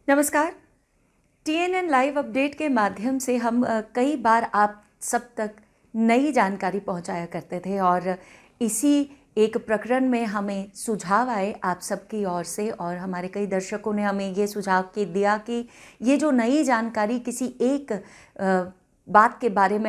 नमस्कार। TNN live update के माध्यम से हम कई बार आप सब तक नई जानकारी पहुंचाया करते थे और इसी एक प्रकरण में हमें सुझाव आए आप सबकी ओर से और हमारे कई दर्शकों ने हमें ये सुझाव दिया कि ये जो नई जानकारी किसी एक बात के बारे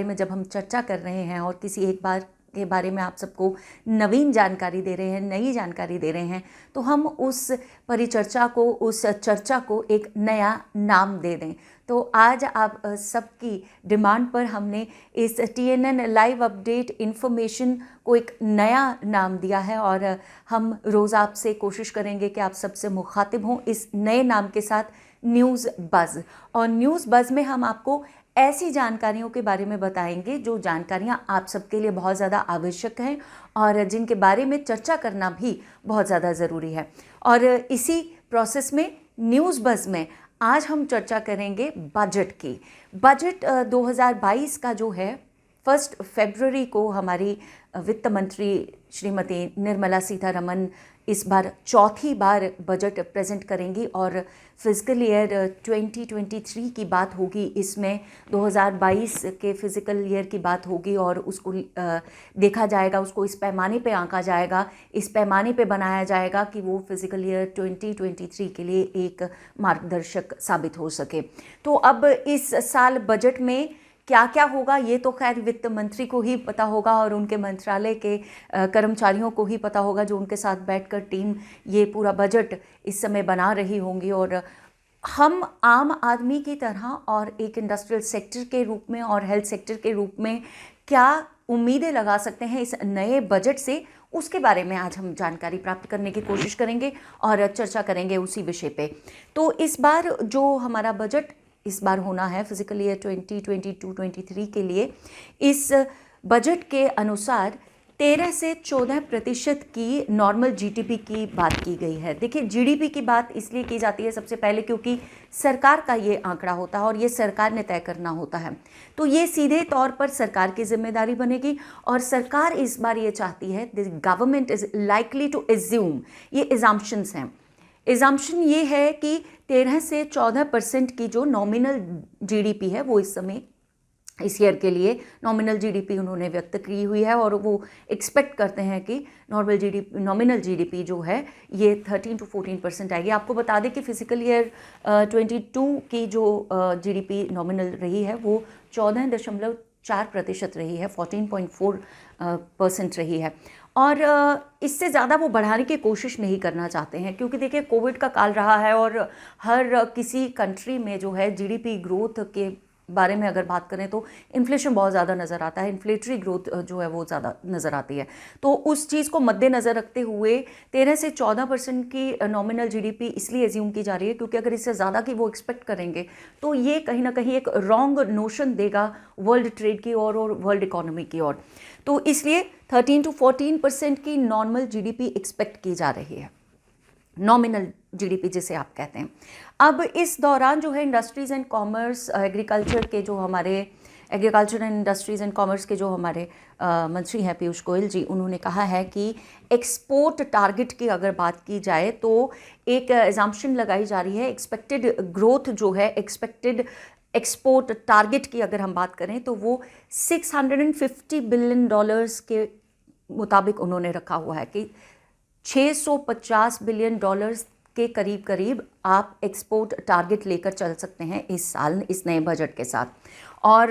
में जब हम चर्चा कर रहे हैं और किसी एक बात के बारे में आप सबको नवीन जानकारी दे रहे हैं, नई जानकारी दे रहे हैं, तो हम उस परिचर्चा को, उस चर्चा को एक नया नाम दे दें। तो आज आप सबकी डिमांड पर हमने इस टीएनएन लाइव अपडेट इन्फॉर्मेशन को एक नया नाम दिया है और हम रोज़ आपसे कोशिश करेंगे कि आप सबसे मुखातिब हों इस नए नाम के साथ, न्यूज़ बज़। और न्यूज़ बज़ में हम आपको ऐसी जानकारियों के बारे में बताएंगे जो जानकारियां आप सबके लिए बहुत ज़्यादा आवश्यक हैं और जिनके बारे में चर्चा करना भी बहुत ज़्यादा ज़रूरी है। और इसी प्रोसेस में न्यूज़ बज़ में आज हम चर्चा करेंगे बजट की। बजट 2022 का जो है 1 फरवरी को हमारी वित्त मंत्री श्रीमती निर्मला सीतारमण इस बार चौथी बार बजट प्रेजेंट करेंगी और फिजिकल ईयर 2023 की बात होगी। इसमें 2022 के फिजिकल ईयर की बात होगी और उसको देखा जाएगा, उसको इस पैमाने पे आंका जाएगा, इस पैमाने पे बनाया जाएगा कि वो फिजिकल ईयर 2023 के लिए एक मार्गदर्शक साबित हो सके। तो अब इस साल बजट में क्या क्या होगा ये तो खैर वित्त मंत्री को ही पता होगा और उनके मंत्रालय के कर्मचारियों को ही पता होगा जो उनके साथ बैठकर टीम ये पूरा बजट इस समय बना रही होंगी। और हम आम आदमी की तरह और एक इंडस्ट्रियल सेक्टर के रूप में और हेल्थ सेक्टर के रूप में क्या उम्मीदें लगा सकते हैं इस नए बजट से, उसके बारे में आज हम जानकारी प्राप्त करने की कोशिश करेंगे और चर्चा करेंगे उसी विषय पे। तो इस बार जो हमारा बजट इस बार होना है फिजिकल ईयर 2022-23 के लिए, इस बजट के अनुसार 13 से 14% की नॉर्मल जीडीपी की बात की गई है। देखिए, जीडीपी की बात इसलिए की जाती है सबसे पहले क्योंकि सरकार का ये आंकड़ा होता है और ये सरकार ने तय करना होता है, तो ये सीधे तौर पर सरकार की जिम्मेदारी बनेगी। और सरकार इस बार ये चाहती है, the government is likely to assume, ये एजम्पशंस हैं, एजम्पशन ये है कि 13 से 14% की जो नॉमिनल जीडीपी है वो इस समय इस ईयर के लिए नॉमिनल जीडीपी उन्होंने व्यक्त की हुई है और वो एक्सपेक्ट करते हैं कि नॉमिनल जीडीपी जो है ये 13 to 14% आएगी। आपको बता दें कि फिजिकल ईयर 22 की जो जीडीपी नॉमिनल रही है वो 14.4% रही है, 14.4% रही है और इससे ज़्यादा वो बढ़ाने की कोशिश नहीं करना चाहते हैं क्योंकि देखिए कोविड का काल रहा है और हर किसी कंट्री में जो है जीडीपी ग्रोथ के बारे में अगर बात करें तो इन्फ्लेशन बहुत ज़्यादा नज़र आता है, इन्फ्लेटरी ग्रोथ जो है वो ज़्यादा नज़र आती है। तो उस चीज़ को मद्देनज़र रखते हुए 13 से 14% की नॉमिनल जीडीपी इसलिए एज्यूम की जा रही है क्योंकि अगर इससे ज़्यादा की वो एक्सपेक्ट करेंगे तो ये कहीं ना कहीं एक रॉन्ग नोशन देगा वर्ल्ड ट्रेड की ओर और वर्ल्ड इकोनॉमी की ओर। तो इसलिए 13 to 14% की नॉर्मल जीडीपी एक्सपेक्ट की जा रही है, नॉमिनल जीडीपी जिसे आप कहते हैं। अब इस दौरान जो है industries and commerce, agriculture and industries and commerce के जो हमारे मंत्री हैं पीयूष गोयल जी, उन्होंने कहा है कि एक्सपोर्ट टारगेट की अगर बात की जाए तो एक एजम्पशन लगाई जा रही है, एक्सपेक्टेड ग्रोथ जो है, एक्सपेक्टेड एक्सपोर्ट टारगेट की अगर हम बात करें तो वो $650 बिलियन के मुताबिक उन्होंने रखा हुआ है कि $650 बिलियन के करीब करीब आप एक्सपोर्ट टारगेट लेकर चल सकते हैं इस साल इस नए बजट के साथ। और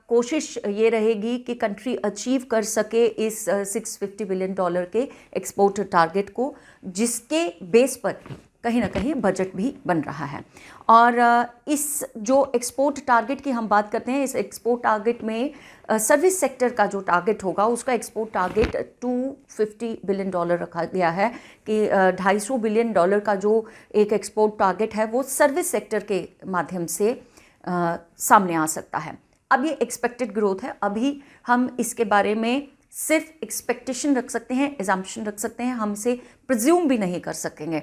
कोशिश ये रहेगी कि कंट्री अचीव कर सके इस $650 बिलियन के एक्सपोर्ट टारगेट को, जिसके बेस पर कहीं ना कहीं बजट भी बन रहा है। और इस जो एक्सपोर्ट टारगेट की हम बात करते हैं, इस एक्सपोर्ट टारगेट में सर्विस सेक्टर का जो टारगेट होगा उसका एक्सपोर्ट टारगेट $250 बिलियन रखा गया है कि $250 बिलियन का जो एक एक्सपोर्ट टारगेट है वो सर्विस सेक्टर के माध्यम से सामने आ सकता है। अब ये एक्सपेक्टेड ग्रोथ है, अभी हम इसके बारे में सिर्फ एक्सपेक्टेशन रख सकते हैं, एजम्पशन रख सकते हैं, हम इसे प्रिज्यूम भी नहीं कर सकेंगे।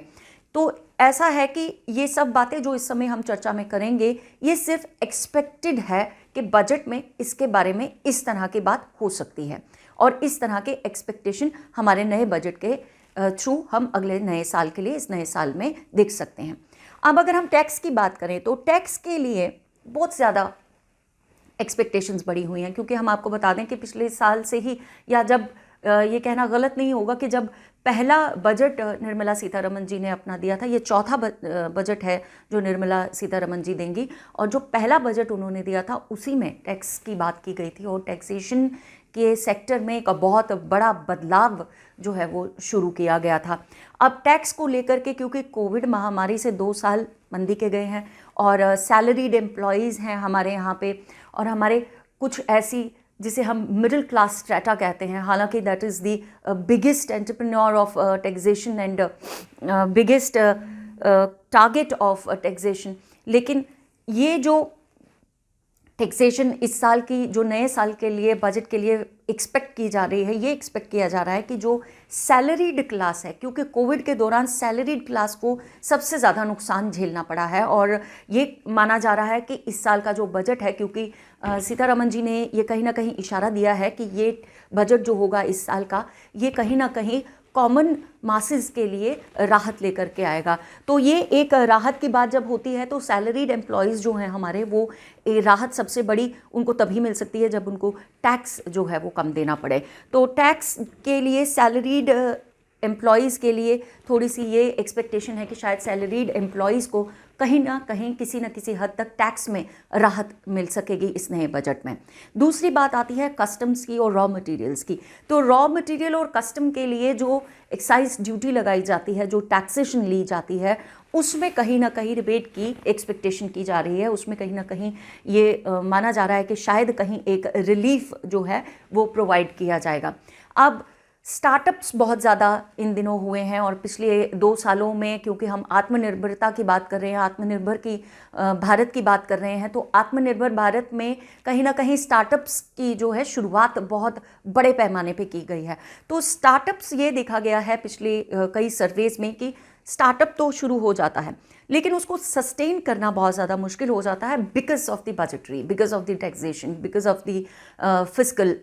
तो ऐसा है कि ये सब बातें जो इस समय हम चर्चा में करेंगे ये सिर्फ एक्सपेक्टेड है कि बजट में इसके बारे में इस तरह की बात हो सकती है और इस तरह के एक्सपेक्टेशन हमारे नए बजट के थ्रू हम अगले नए साल के लिए इस नए साल में देख सकते हैं। अब अगर हम टैक्स की बात करें तो टैक्स के लिए बहुत ज़्यादा एक्सपेक्टेशंस बढ़ी हुई हैं, क्योंकि हम आपको बता दें कि पिछले साल से ही, या जब ये कहना गलत नहीं होगा कि जब पहला बजट निर्मला सीतारमण जी ने अपना दिया था, ये चौथा बजट है जो निर्मला सीतारमण जी देंगी, और जो पहला बजट उन्होंने दिया था उसी में टैक्स की बात की गई थी और टैक्सेशन के सेक्टर में एक बहुत बड़ा बदलाव जो है वो शुरू किया गया था। अब टैक्स को लेकर के, क्योंकि कोविड महामारी से 2 साल मंदी के गए हैं और सैलरीड एम्प्लॉयज़ हैं हमारे यहाँ पे, और हमारे कुछ ऐसी जिसे हम मिडिल क्लास स्ट्रेटा कहते हैं, हालांकि that is the biggest entrepreneur of taxation and biggest target of taxation, लेकिन ये जो टैक्सेशन इस साल की, जो नए साल के लिए बजट के लिए एक्सपेक्ट की जा रही है, ये एक्सपेक्ट किया जा रहा है कि जो सैलरीड क्लास है, क्योंकि कोविड के दौरान सैलरीड क्लास को सबसे ज़्यादा नुकसान झेलना पड़ा है, और ये माना जा रहा है कि इस साल का जो बजट है, क्योंकि सीतारमण जी ने ये कहीं ना कहीं इशारा दिया है कि ये बजट जो होगा इस साल का, ये कहीं ना कहीं कॉमन मासेस के लिए राहत लेकर के आएगा। तो ये एक राहत की बात जब होती है तो सैलरीड एम्प्लॉयज़ जो हैं हमारे, वो राहत सबसे बड़ी उनको तभी मिल सकती है जब उनको टैक्स जो है वो कम देना पड़े। तो टैक्स के लिए सैलरीड एम्प्लॉयज़ के लिए थोड़ी सी ये एक्सपेक्टेशन है कि शायद सैलरीड एम्प्लॉयज़ को कहीं ना कहीं किसी न किसी हद तक टैक्स में राहत मिल सकेगी इस नए बजट में। दूसरी बात आती है कस्टम्स की और रॉ मटेरियल्स की। तो रॉ मटेरियल और कस्टम के लिए जो एक्साइज ड्यूटी लगाई जाती है, जो टैक्सेशन ली जाती है, उसमें कहीं ना कहीं रिबेट की एक्सपेक्टेशन की जा रही है। उसमें कहीं ना कहीं ये माना जा रहा है कि शायद कहीं एक रिलीफ जो है वो प्रोवाइड किया जाएगा। अब स्टार्टअप्स बहुत ज़्यादा इन दिनों हुए हैं, और पिछले 2 सालों में, क्योंकि हम आत्मनिर्भरता की बात कर रहे हैं, आत्मनिर्भर की भारत की बात कर रहे हैं, तो आत्मनिर्भर भारत में कहीं ना कहीं स्टार्टअप्स की जो है शुरुआत बहुत बड़े पैमाने पे की गई है। तो स्टार्टअप्स, ये देखा गया है पिछले कई सर्वेज में कि स्टार्टअप तो शुरू हो जाता है, लेकिन उसको सस्टेन करना बहुत ज़्यादा मुश्किल हो जाता है, because of the budgetary, because of the taxation, because of the fiscal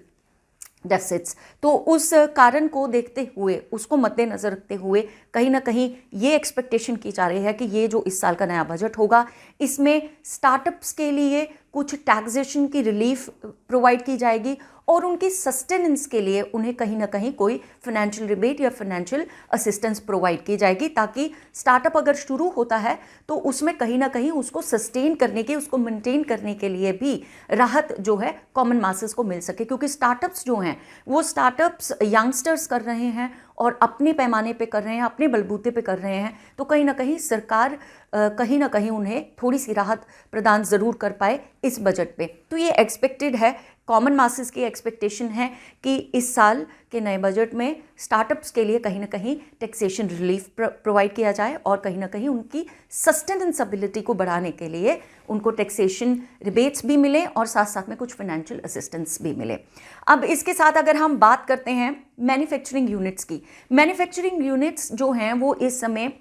deficits. तो उस कारण को देखते हुए, उसको मद्देनज़र रखते हुए कहीं ना कहीं ये एक्सपेक्टेशन की जा रही है कि ये जो इस साल का नया बजट होगा, इसमें स्टार्टअप्स के लिए कुछ टैक्सेशन की रिलीफ प्रोवाइड की जाएगी, और उनकी सस्टेनेंस के लिए उन्हें कहीं ना कहीं कोई फाइनेंशियल रिबेट या फाइनेंशियल असिस्टेंस प्रोवाइड की जाएगी, ताकि स्टार्टअप अगर शुरू होता है तो उसमें कहीं ना कहीं उसको सस्टेन करने के, उसको मेंटेन करने के लिए भी राहत जो है कॉमन मासेस को मिल सके। क्योंकि स्टार्टअप्स जो हैं वो स्टार्टअप्स यंगस्टर्स कर रहे हैं और अपने पैमाने पे कर रहे हैं, अपने बलबूते पे कर रहे हैं, तो कहीं ना कहीं सरकार कहीं ना कहीं उन्हें थोड़ी सी राहत प्रदान ज़रूर कर पाए इस बजट पे। तो ये एक्सपेक्टेड है, कॉमन मासेस की एक्सपेक्टेशन है कि इस साल के नए बजट में स्टार्टअप्स के लिए कहीं ना कहीं टैक्सेशन रिलीफ प्रोवाइड किया जाए, और कहीं ना कहीं उनकी सस्टेनेंसबिलिटी को बढ़ाने के लिए उनको टैक्सेशन रिबेट्स भी मिले और साथ साथ में कुछ फाइनेंशियल असिस्टेंस भी मिले। अब इसके साथ अगर हम बात करते हैं मैन्युफैक्चरिंग यूनिट्स की, मैन्युफैक्चरिंग यूनिट्स जो हैं वो इस समय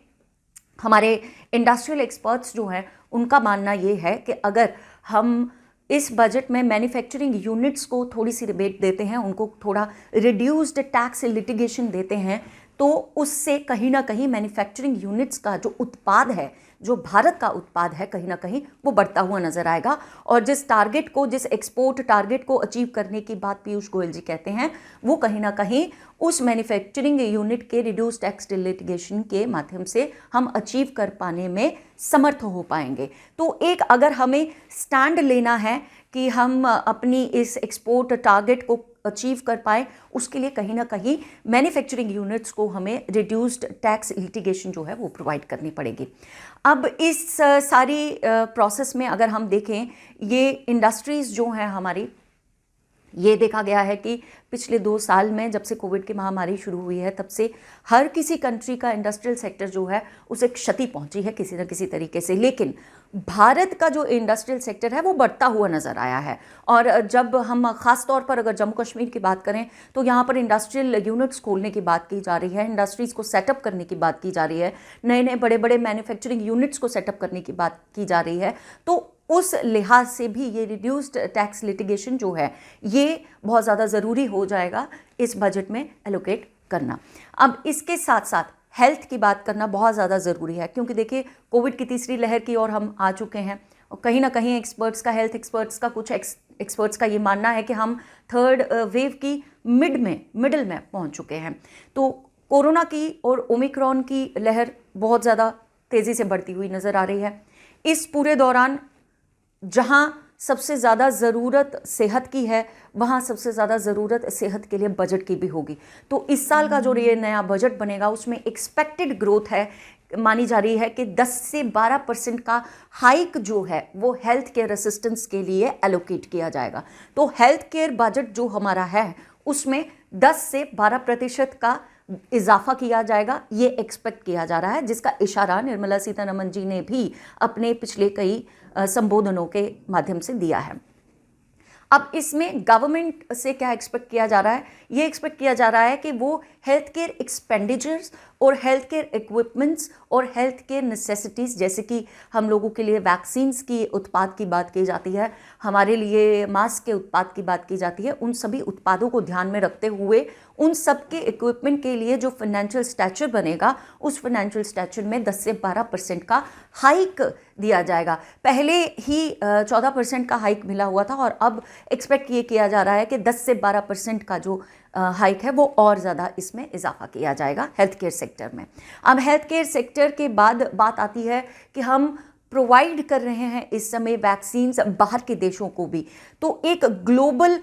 हमारे इंडस्ट्रियल एक्सपर्ट्स जो हैं उनका मानना ये है कि अगर हम इस बजट में मैन्युफैक्चरिंग यूनिट्स को थोड़ी सी रिबेट देते हैं, उनको थोड़ा रिड्यूस्ड टैक्स लिटिगेशन देते हैं, तो उससे कहीं ना कहीं मैन्युफैक्चरिंग यूनिट्स का जो उत्पाद है, जो भारत का उत्पाद है, कहीं ना कहीं वो बढ़ता हुआ नजर आएगा। और जिस टारगेट को, जिस एक्सपोर्ट टारगेट को अचीव करने की बात पीयूष गोयल जी कहते हैं, वो कहीं ना कहीं उस मैन्युफैक्चरिंग यूनिट के रिड्यूस टैक्स लिटिगेशन के माध्यम से हम अचीव कर पाने में समर्थ हो पाएंगे। तो एक अगर हमें स्टैंड लेना है कि हम अपनी इस एक्सपोर्ट टारगेट को अचीव कर पाए, उसके लिए कहीं ना कहीं मैन्युफैक्चरिंग यूनिट्स को हमें रिड्यूस्ड टैक्स लिटिगेशन जो है वो प्रोवाइड करनी पड़ेगी। अब इस सारी प्रोसेस में अगर हम देखें, ये इंडस्ट्रीज़ जो हैं हमारी, ये देखा गया है कि पिछले 2 साल में जब से कोविड की महामारी शुरू हुई है, तब से हर किसी कंट्री का इंडस्ट्रियल सेक्टर जो है उसे क्षति पहुंची है किसी न किसी तरीके से, लेकिन भारत का जो इंडस्ट्रियल सेक्टर है वो बढ़ता हुआ नज़र आया है। और जब हम ख़ास तौर पर अगर जम्मू कश्मीर की बात करें तो यहाँ पर इंडस्ट्रियल यूनिट्स खोलने की बात की जा रही है, इंडस्ट्रीज़ को सेटअप करने की बात की जा रही है, नए नए बड़े बड़े मैन्युफैक्चरिंग यूनिट्स को सेटअप करने की बात की जा रही है। तो उस लिहाज से भी ये रिड्यूस्ड टैक्स लिटिगेशन जो है ये बहुत ज़्यादा ज़रूरी हो जाएगा इस बजट में एलोकेट करना। अब इसके साथ साथ हेल्थ की बात करना बहुत ज़्यादा ज़रूरी है, क्योंकि देखिए कोविड की तीसरी लहर की ओर हम आ चुके हैं और कहीं ना कहीं एक्सपर्ट्स का, हेल्थ एक्सपर्ट्स का, कुछ एक्सपर्ट्स का ये मानना है कि हम थर्ड वेव की मिडल में पहुंच चुके हैं। तो कोरोना की और ओमिक्रॉन की लहर बहुत ज़्यादा तेज़ी से बढ़ती हुई नज़र आ रही है। इस पूरे दौरान जहां सबसे ज़्यादा ज़रूरत सेहत की है, वहाँ सबसे ज़्यादा ज़रूरत सेहत के लिए बजट की भी होगी। तो इस साल का जो ये नया बजट बनेगा उसमें एक्सपेक्टेड ग्रोथ है, मानी जा रही है कि 10 से 12% का हाइक जो है वो हेल्थ केयर असिस्टेंस के लिए एलोकेट किया जाएगा। तो हेल्थ केयर बजट जो हमारा है उसमें 10 से 12% का इजाफा किया जाएगा, ये एक्सपेक्ट किया जा रहा है, जिसका इशारा निर्मला सीतारमण जी ने भी अपने पिछले कई संबोधनों के माध्यम से दिया है। अब इसमें गवर्नमेंट से क्या एक्सपेक्ट किया जा रहा है? ये एक्सपेक्ट किया जा रहा है कि वो हेल्थ केयर एक्सपेंडिचर्स और हेल्थ केयर इक्विपमेंट्स और हेल्थ केयर नेसेसिटीज़, जैसे कि हम लोगों के लिए वैक्सीन्स की उत्पाद की बात की जाती है, हमारे लिए मास्क के उत्पाद की बात की जाती है, उन सभी उत्पादों को ध्यान में रखते हुए उन सब के इक्विपमेंट के लिए जो फाइनेंशियल स्टैचर बनेगा उस फाइनेंशियल स्टैचर में 10 से 12% का हाइक दिया जाएगा। पहले ही 14% का हाइक मिला हुआ था और अब एक्सपेक्ट ये किया जा रहा है कि 10 से 12% का जो हाइक है वो और ज़्यादा इसमें इजाफा किया जाएगा हेल्थ केयर सेक्टर में। अब हेल्थ केयर सेक्टर के बाद बात आती है कि हम प्रोवाइड कर रहे हैं इस समय वैक्सीन्स बाहर के देशों को भी, तो एक ग्लोबल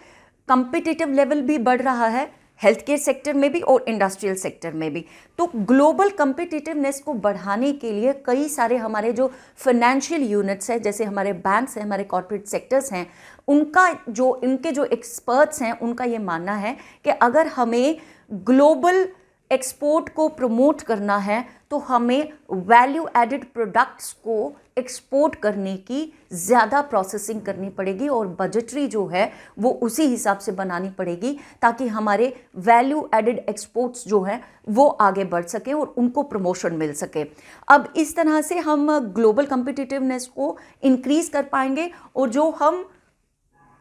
कम्पिटिटिव लेवल भी बढ़ रहा है हेल्थ केयर सेक्टर में भी और इंडस्ट्रियल सेक्टर में भी। तो ग्लोबल कम्पिटिटिवनेस को बढ़ाने के लिए कई सारे हमारे जो फाइनेंशियल यूनिट्स हैं, जैसे हमारे बैंक्स हैं, हमारे कॉर्पोरेट सेक्टर्स हैं, इनके जो एक्सपर्ट्स हैं उनका ये मानना है कि अगर हमें ग्लोबल एक्सपोर्ट को प्रमोट करना है तो हमें वैल्यू एडिड प्रोडक्ट्स को एक्सपोर्ट करने की ज़्यादा प्रोसेसिंग करनी पड़ेगी और बजटरी जो है वो उसी हिसाब से बनानी पड़ेगी ताकि हमारे वैल्यू एडिड एक्सपोर्ट्स जो है वो आगे बढ़ सके और उनको प्रमोशन मिल सके। अब इस तरह से हम ग्लोबल कम्पिटिटिवनेस को इंक्रीज कर पाएंगे और जो हम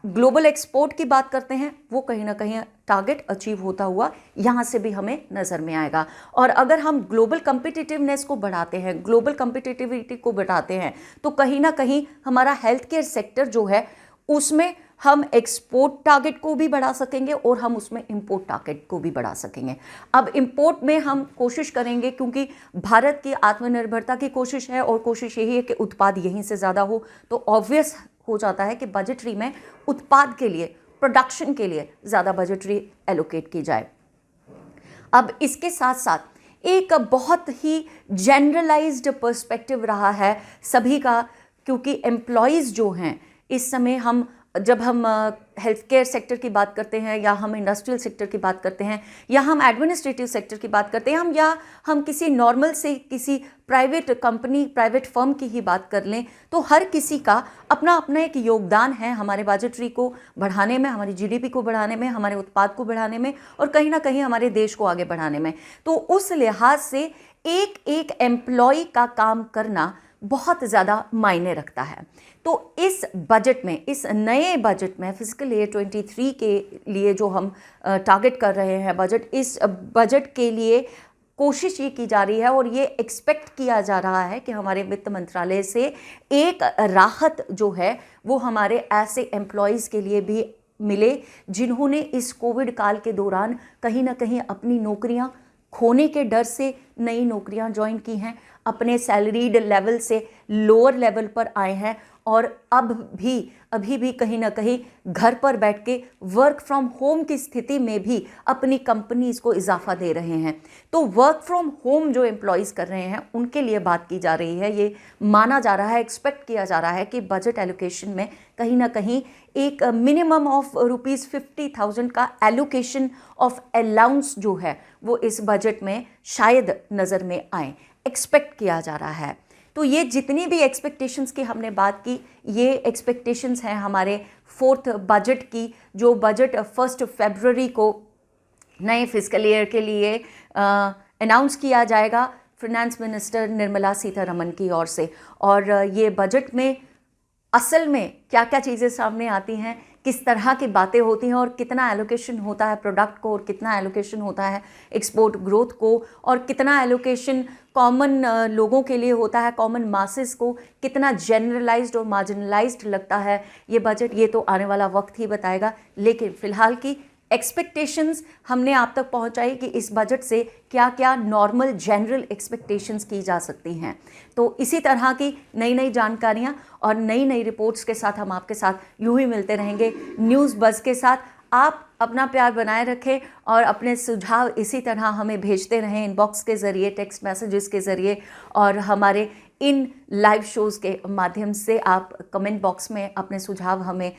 ग्लोबल एक्सपोर्ट की बात करते हैं वो कहीं ना कहीं टारगेट अचीव होता हुआ यहाँ से भी हमें नज़र में आएगा। और अगर हम ग्लोबल कम्पिटिटिवनेस को बढ़ाते हैं, ग्लोबल कम्पिटिटिविटी को बढ़ाते हैं, तो कहीं ना कहीं हमारा हेल्थ केयर सेक्टर जो है उसमें हम एक्सपोर्ट टारगेट को भी बढ़ा सकेंगे और हम उसमें इंपोर्ट टारगेट को भी बढ़ा सकेंगे। अब इंपोर्ट में हम कोशिश करेंगे, क्योंकि भारत की आत्मनिर्भरता की कोशिश है और कोशिश यही है कि उत्पाद यहीं से ज़्यादा हो, तो ऑब्वियस हो जाता है कि बजटरी में उत्पाद के लिए, प्रोडक्शन के लिए ज़्यादा बजटरी एलोकेट की जाए। अब इसके साथ साथ एक बहुत ही जनरलाइज्ड पर्सपेक्टिव रहा है सभी का, क्योंकि एम्प्लॉयज़ जो हैं इस समय जब हम हेल्थ केयर सेक्टर की बात करते हैं या हम इंडस्ट्रियल सेक्टर की बात करते हैं या हम एडमिनिस्ट्रेटिव सेक्टर की बात करते हैं हम किसी नॉर्मल से किसी प्राइवेट कंपनी, प्राइवेट फर्म की ही बात कर लें, तो हर किसी का अपना अपना एक योगदान है हमारे बजटरी को बढ़ाने में, हमारी जीडीपी को बढ़ाने में, हमारे उत्पाद को बढ़ाने में और कहीं ना कहीं हमारे देश को आगे बढ़ाने में। तो उस लिहाज से एक एक एम्प्लॉय का काम करना बहुत ज़्यादा मायने रखता है। तो इस बजट में, इस नए बजट में फिजिकल ईयर 23 के लिए जो हम टारगेट कर रहे हैं बजट, इस बजट के लिए कोशिश ये की जा रही है और ये एक्सपेक्ट किया जा रहा है कि हमारे वित्त मंत्रालय से एक राहत जो है वो हमारे ऐसे एम्प्लॉयज़ के लिए भी मिले जिन्होंने इस कोविड काल के दौरान कहीं ना कहीं अपनी नौकरियां खोने के डर से नई नौकरियां ज्वाइन की हैं, अपने सैलरीड लेवल से लोअर लेवल पर आए हैं और अभी भी कहीं ना कहीं घर पर बैठ के वर्क फ्रॉम होम की स्थिति में भी अपनी कंपनीज को इजाफा दे रहे हैं। तो वर्क फ्रॉम होम जो एम्प्लॉयज़ कर रहे हैं उनके लिए बात की जा रही है। ये माना जा रहा है, एक्सपेक्ट किया जा रहा है कि बजट एलोकेशन में कहीं ना कहीं एक मिनिमम ऑफ ₹50,000 का एलोकेशन ऑफ अलाउंस जो है वो इस बजट में शायद नज़र में आए, एक्सपेक्ट किया जा रहा है। तो ये जितनी भी एक्सपेक्टेशंस की हमने बात की, ये एक्सपेक्टेशंस हैं हमारे फोर्थ बजट की, जो बजट 1 फरवरी को नए फिजिकल ईयर के लिए अनाउंस किया जाएगा फाइनेंस मिनिस्टर निर्मला सीतारमण की ओर से। और ये बजट में असल में क्या क्या चीज़ें सामने आती हैं किस तरह की बातें होती हैं और कितना एलोकेशन होता है प्रोडक्ट को और कितना एलोकेशन होता है एक्सपोर्ट ग्रोथ को और कितना एलोकेशन कॉमन लोगों के लिए होता है, कॉमन मासेस को कितना जनरलाइज्ड और मार्जिनलाइज्ड लगता है ये बजट, ये तो आने वाला वक्त ही बताएगा। लेकिन फिलहाल की एक्सपेक्टेशंस हमने आप तक पहुंचाई कि इस बजट से क्या क्या नॉर्मल जनरल एक्सपेक्टेशंस की जा सकती हैं। तो इसी तरह की नई नई जानकारियां और नई नई रिपोर्ट्स के साथ हम आपके साथ यूं ही मिलते रहेंगे न्यूज़ बज़ के साथ। आप अपना प्यार बनाए रखें और अपने सुझाव इसी तरह हमें भेजते रहें इनबॉक्स के ज़रिए, टेक्स्ट मैसेजेस के ज़रिए और हमारे इन लाइव शोज़ के माध्यम से आप कमेंट बॉक्स में अपने सुझाव हमें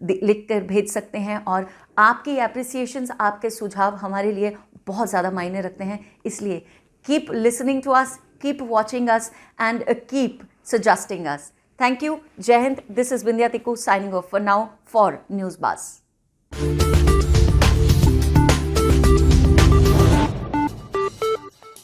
लिख कर भेज सकते हैं। और आपकी एप्रिसिएशंस, आपके सुझाव हमारे लिए बहुत ज़्यादा मायने रखते हैं। इसलिए keep listening to us, keep watching us and keep suggesting us. Thank you. Jai Hind. This is Bindiya Tikku signing off for now for news buzz.